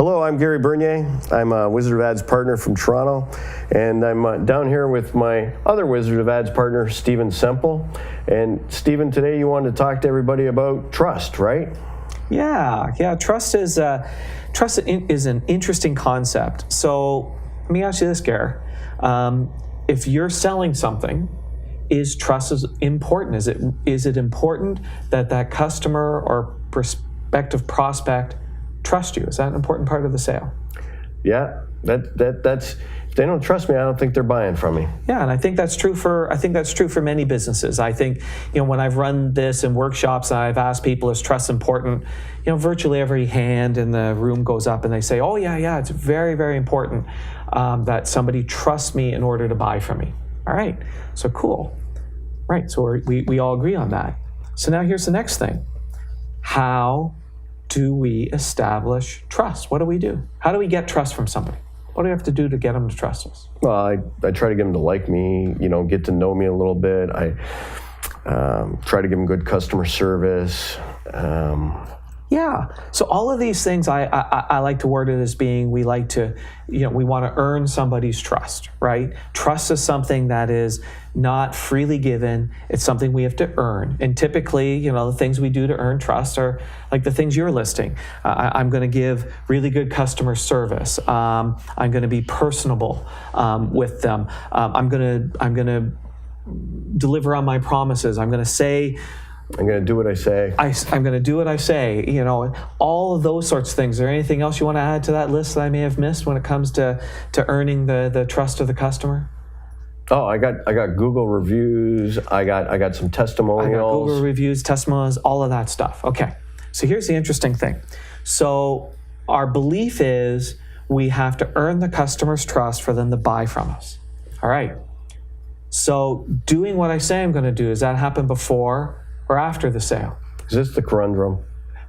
Hello, I'm Gary Bernier. I'm a Wizard of Ads partner from Toronto, and I'm down here with my other Wizard of Ads partner, Stephen Semple. And Stephen, today you wanted to talk to everybody about trust, right? Yeah. Trust is an interesting concept. So let me ask you this, Gary. If you're selling something, is trust important? Is it important that customer or prospective prospect trust you? Is that an important part of the sale? Yeah, that's. If they don't trust me, I don't think they're buying from me. Yeah, and I think that's true for many businesses. I think, when I've run this in workshops and I've asked people, is trust important? Virtually every hand in the room goes up and they say, oh yeah, it's very, very important that somebody trusts me in order to buy from me. All right, so cool. Right, so we all agree on that. So now here's the next thing. How do we establish trust? What do we do? How do we get trust from somebody? What do we have to do to get them to trust us? Well, I try to get them to like me, get to know me a little bit. I try to give them good customer service. Yeah. So all of these things, I like to word it as being, we like to, we want to earn somebody's trust, right? Trust is something that is not freely given. It's something we have to earn. And typically, the things we do to earn trust are like the things you're listing. I'm going to give really good customer service. I'm going to be personable with them. I'm going to deliver on my promises. I'm going to do what I say. I'm going to do what I say. All of those sorts of things. Is there anything else you want to add to that list that I may have missed when it comes to earning the trust of the customer? Oh, I got Google reviews. I got some testimonials. I got Google reviews, testimonials, all of that stuff. Okay. So here's the interesting thing. So our belief is we have to earn the customer's trust for them to buy from us. All right. So doing what I say I'm going to do, does that happen before or after the sale? Is this the conundrum?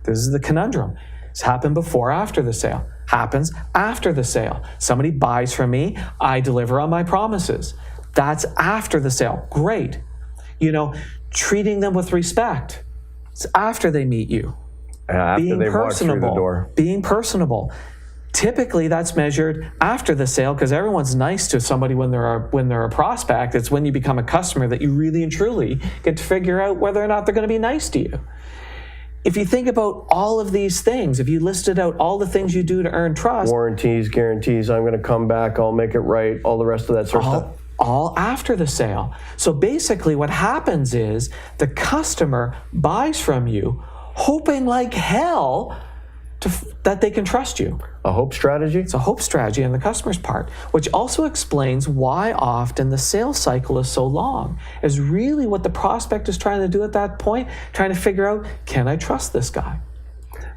This is the conundrum. It's happened before or after the sale. Happens after the sale. Somebody buys from me, I deliver on my promises. That's after the sale. Great. Treating them with respect. It's after they meet you. After being they walk through the door. Being personable. Typically, that's measured after the sale because everyone's nice to somebody when they're a prospect. It's when you become a customer that you really and truly get to figure out whether or not they're going to be nice to you. If you think about all of these things, if you listed out all the things you do to earn trust. Warranties, guarantees, I'm going to come back, I'll make it right, all the rest of that sort of stuff. All after the sale. So basically what happens is the customer buys from you hoping like hell that they can trust you. A hope strategy? It's a hope strategy on the customer's part, which also explains why often the sales cycle is so long, is really what the prospect is trying to do at that point, trying to figure out, can I trust this guy?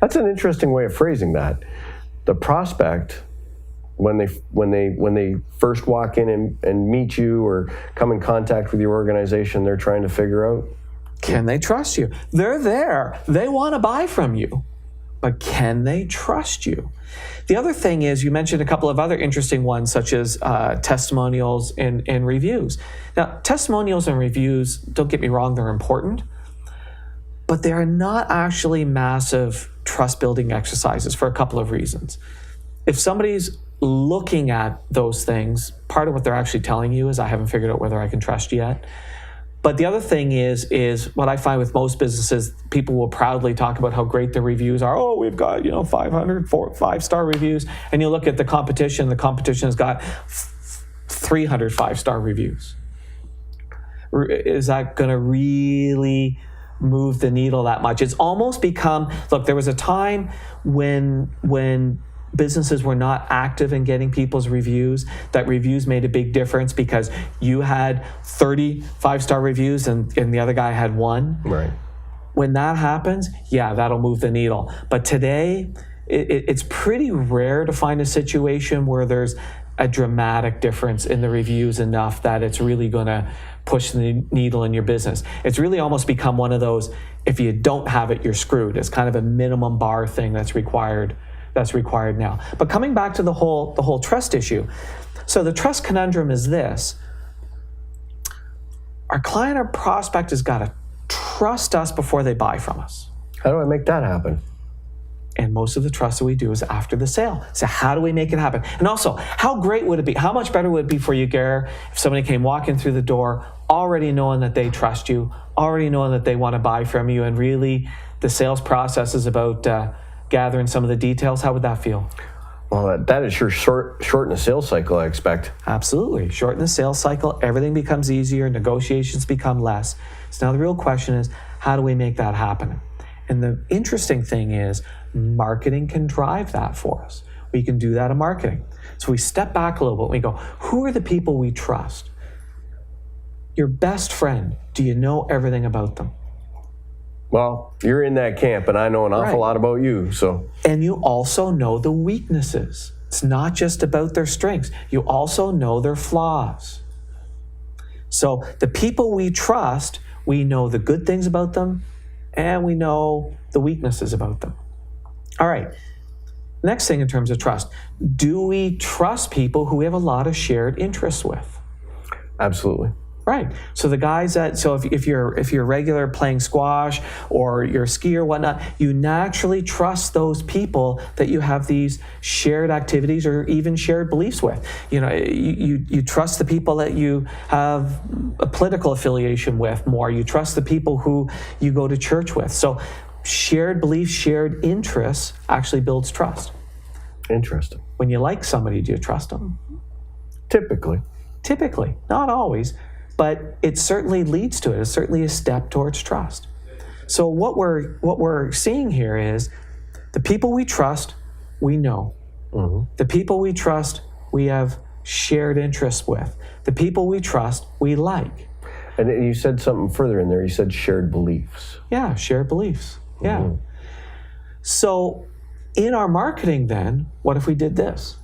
That's an interesting way of phrasing that. The prospect, when they first walk in and meet you or come in contact with your organization, they're trying to figure out, can they trust you? They're there. They want to buy from you. But can they trust you? The other thing is, you mentioned a couple of other interesting ones, such as testimonials and reviews. Now, testimonials and reviews, don't get me wrong, they're important, but they are not actually massive trust-building exercises for a couple of reasons. If somebody's looking at those things, part of what they're actually telling you is, I haven't figured out whether I can trust you yet. But the other thing is what I find with most businesses, people will proudly talk about how great the reviews are. Oh, we've got 500 5-star reviews, and you look at the competition has got 300 5-star reviews. Is that going to really move the needle that much? It's almost become, look, there was a time when businesses were not active in getting people's reviews, that reviews made a big difference because you had 30 5-star reviews and the other guy had one. Right. When that happens, yeah, that'll move the needle. But today, it's pretty rare to find a situation where there's a dramatic difference in the reviews enough that it's really going to push the needle in your business. It's really almost become one of those, if you don't have it, you're screwed. It's kind of a minimum bar thing that's required now. But coming back to the whole trust issue. So the trust conundrum is this. Our client or prospect has got to trust us before they buy from us. How do I make that happen? And most of the trust that we do is after the sale. So how do we make it happen? And also, how great would it be? How much better would it be for you, Gare, if somebody came walking through the door already knowing that they trust you, already knowing that they want to buy from you, and really the sales process is about gathering some of the details? How would that feel? Well, that is sure shorten the sales cycle, I expect. Absolutely. Shorten the sales cycle. Everything becomes easier. Negotiations become less. So now the real question is, how do we make that happen? And the interesting thing is, marketing can drive that for us. We can do that in marketing. So we step back a little bit and we go, who are the people we trust? Your best friend, do you know everything about them? Well, you're in that camp, and I know an awful lot about you, so. And you also know the weaknesses. It's not just about their strengths. You also know their flaws. So the people we trust, we know the good things about them, and we know the weaknesses about them. All right, next thing in terms of trust. Do we trust people who we have a lot of shared interests with? Absolutely. Right. So the guys that, so if you're regular playing squash or you're a skier or whatnot, you naturally trust those people that you have these shared activities or even shared beliefs with. You know, you trust the people that you have a political affiliation with more. You trust the people who you go to church with. So shared beliefs, shared interests actually builds trust. Interesting. When you like somebody, do you trust them? Typically. Typically, not always. But it certainly leads to it. It's certainly a step towards trust. So what we're seeing here is the people we trust, we know. Mm-hmm. The people we trust, we have shared interests with. The people we trust, we like. And you said something further in there. You said shared beliefs. Yeah, shared beliefs. Yeah. Mm-hmm. So in our marketing then, what if we did this?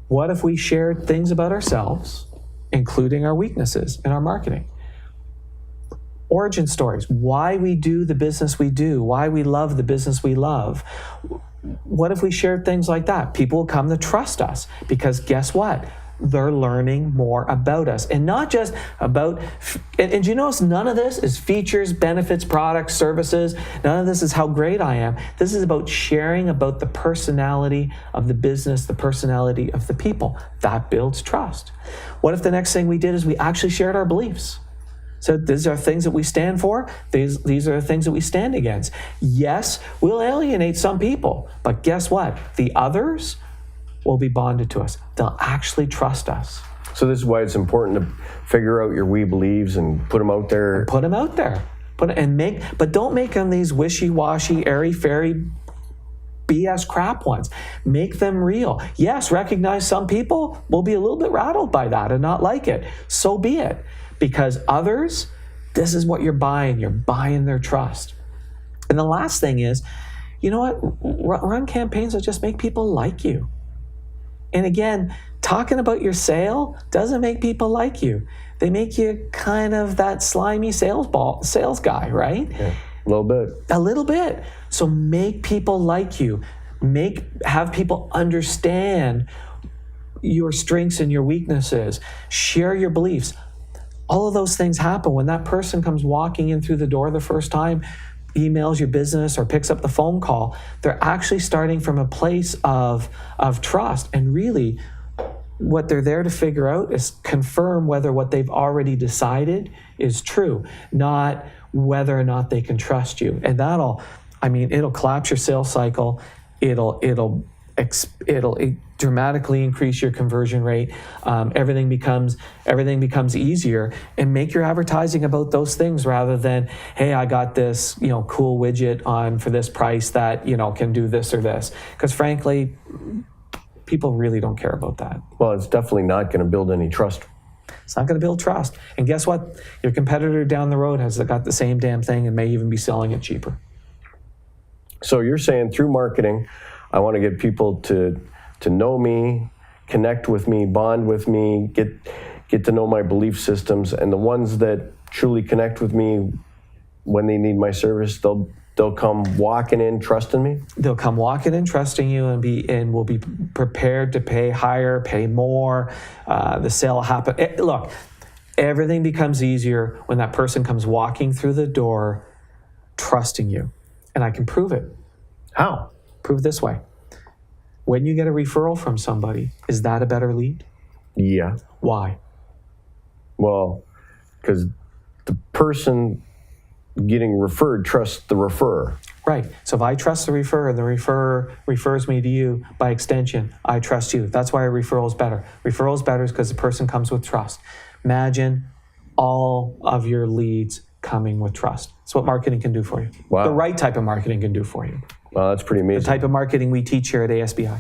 What if we shared things about ourselves, including our weaknesses in our marketing? Origin stories, why we do the business we do, why we love the business we love. What if we shared things like that? People will come to trust us because guess what? They're learning more about us. And not just about, and you notice none of this is features, benefits, products, services. None of this is how great I am. This is about sharing about the personality of the business, the personality of the people. That builds trust. What if the next thing we did is we actually shared our beliefs? So these are things that we stand for. These are the things that we stand against. Yes, we'll alienate some people, but guess what? The others will be bonded to us. They'll actually trust us. So this is why it's important to figure out your we believes and put them out there. And put them out there. But don't make them these wishy-washy, airy-fairy BS crap ones. Make them real. Yes, recognize some people will be a little bit rattled by that and not like it. So be it. Because others, this is what you're buying. You're buying their trust. And the last thing is, you know what? Run campaigns that just make people like you. And again, talking about your sale doesn't make people like you. They make you kind of that slimy sales guy, right? Yeah, a little bit. A little bit. So make people like you. Have people understand your strengths and your weaknesses. Share your beliefs. All of those things happen when that person comes walking in through the door the first time, emails your business or picks up the phone call. They're actually starting from a place of trust. And really, what they're there to figure out is confirm whether what they've already decided is true, not whether or not they can trust you. And it'll collapse your sales cycle. It'll dramatically increase your conversion rate. Everything becomes easier, and make your advertising about those things rather than, hey, I got this, cool widget on for this price that, can do this or this. Because frankly, people really don't care about that. Well, it's definitely not going to build any trust. It's not going to build trust. And guess what? Your competitor down the road has got the same damn thing and may even be selling it cheaper. So you're saying through marketing, I want to get people to know me, connect with me, bond with me, get to know my belief systems, and the ones that truly connect with me when they need my service, they'll come walking in trusting me. They'll come walking in trusting you and will be prepared to pay higher, pay more. The sale will happen. Look, everything becomes easier when that person comes walking through the door trusting you. And I can prove it. How? Prove this way. When you get a referral from somebody, is that a better lead? Yeah. Why? Well, because the person getting referred trusts the referrer. Right. So if I trust the referrer, the referrer refers me to you. By extension, I trust you. That's why a referral is better. Referral is better because the person comes with trust. Imagine all of your leads coming with trust. That's what marketing can do for you. Wow. The right type of marketing can do for you. Well, that's pretty amazing. The type of marketing we teach here at ASBI.